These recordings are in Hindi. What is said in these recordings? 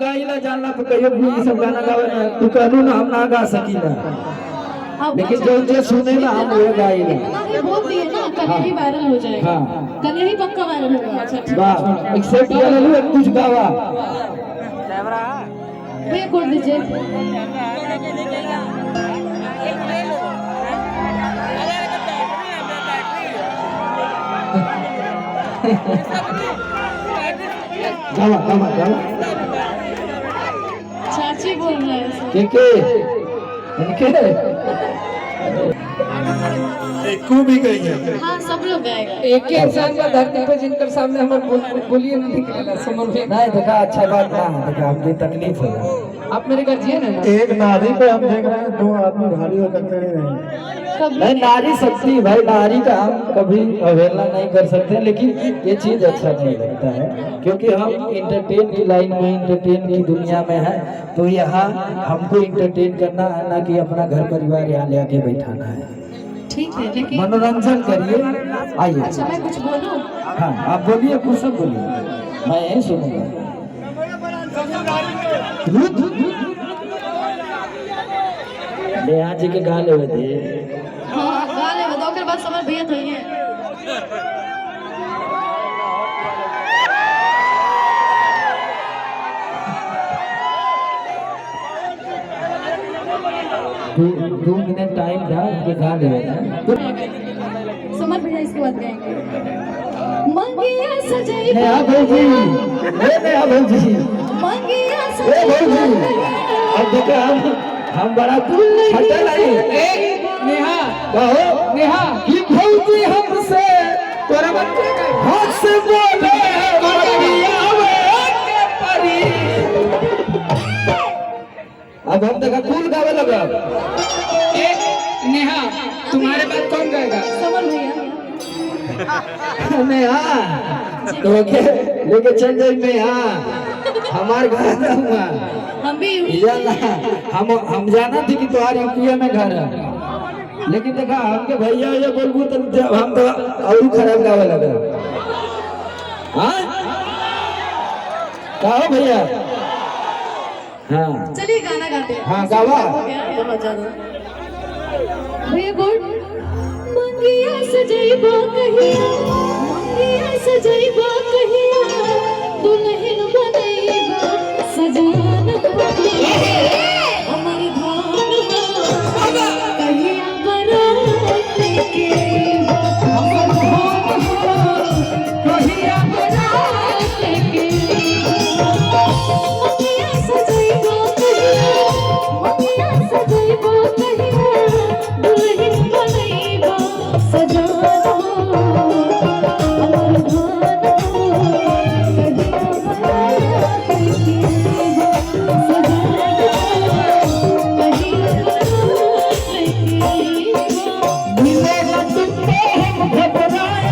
गाइला जानला तो कहियो भी ई सब गाना गावे ना तू कहलू ना हम ना गा सकीला लेकिन जो सुने ना हम वो गाइला ये बोल दिए ना कल ही वायरल हो जाएगा। हां कल ही पक्का वायरल होगा। अच्छा ठीक वाह एक्सेप्ट किया ले लो कुछ गावा भैया कोड दीजिए। गावा गावा गावा चाची बोल रहे हैं के इनके को भी गई है। हाँ सब लोग गाएगा। एक ही इंसान का धरती पे जिनकर सामने हमारे बोलिए नहीं निकलेगा समझ में नहीं देखा अच्छा बात ना देखा हमकी तकलीफ है आप मेरे गार्जियन है ना। एक नारी पे हम देख रहे हैं 2 आदमी भारी होकर खड़े हैं। नहीं नारी शक्ति भाई नारी का हम कभी अवहेलना नहीं कर सकते लेकिन ये चीज अच्छा नहीं लगता है क्योंकि हम इंटरटेन की लाइन में इंटरटेन की दुनिया में है तो यहाँ हमको इंटरटेन करना है ना कि अपना घर परिवार यहाँ ले आके बैठाना है। ठीक है लेकिन मनोरंजन करिए आइए। अच्छा मैं कुछ बोलूं? हाँ आप बोलिए कुछ सब बोलिए मैं यही सुनूंगा। नेहा जी के गा ले थे हाँ गा ले बताओ फिर बात समझ भैया तो ही है। दो मिनट टाइम था ये गा ले समझ भैया इसके बाद गाएंगे। मंगिया सजाई नेहा भौजी नेहा भौजी मंगिया ए सजाई भौजी अब देखो हम बड़ा फटल आई नेहा कहो नेहा कि भौजी हमसे तोरा बच्चे का हंस बोले मंगिया के परी अब हम देखा कूल गावे लगा। एक नेहा तुम्हारे बाद कौन गाएगा? समझ भैया नेहा तो लेके चल जाए नेहा हमार घर हुआ हम भी हम जाना थी कि तुम्हारी यूपीए में घर है लेकिन देखा हमके भैया ये बोलबू तो जब हम तो और खराब गावे लगा। हाँ कहो भैया हाँ चलिए गाना गाते हैं। हाँ गावा तो बजा दो भैया गुड। मंगिया सजैबा कहिया मंगिया सजैबा कहिया दुल्हन बनैबा सजान हमर धान कहिया बरात के हमर धान कहिया बरात के मंगिया सजैबा कहिया मंगिया सजैबा कहिया दुल्हन बनैबा सजान हमर धान कहिया बरात के मिले न तुमको हम घबराए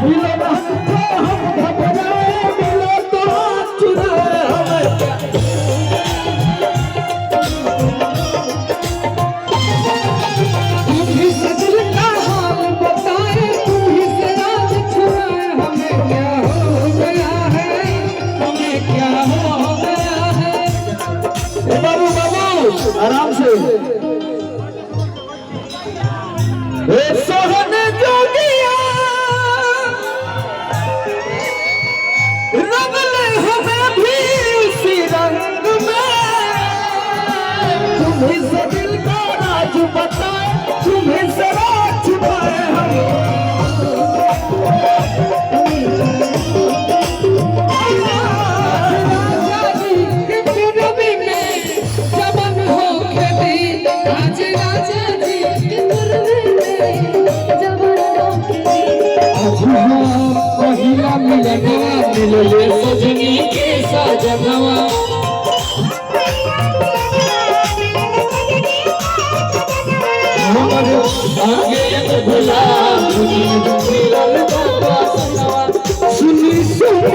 मिले न हमको हम घबराए मिले तो चुराए हमें तुम ही से दिल का हाल बताए तुम ही से राज छुड़ाए हमें क्या हो गया है हमें क्या हो गया है। बाबू बाबू आराम से ए सोहन जोगिया रंग ले हमें भी उसी रंग में तुम्हीं से दिल का राज बताए तुम्हीं से राज छुपाए हम राजा जी के पूरबी में जबन हो खेती आज राजा जी के पूरबी में जबर होके आज हम पहिला मिलनवा मिलले सजनी के सजनवा हमर आगे भुला मिलल बाबा सनवा सुनी सुनी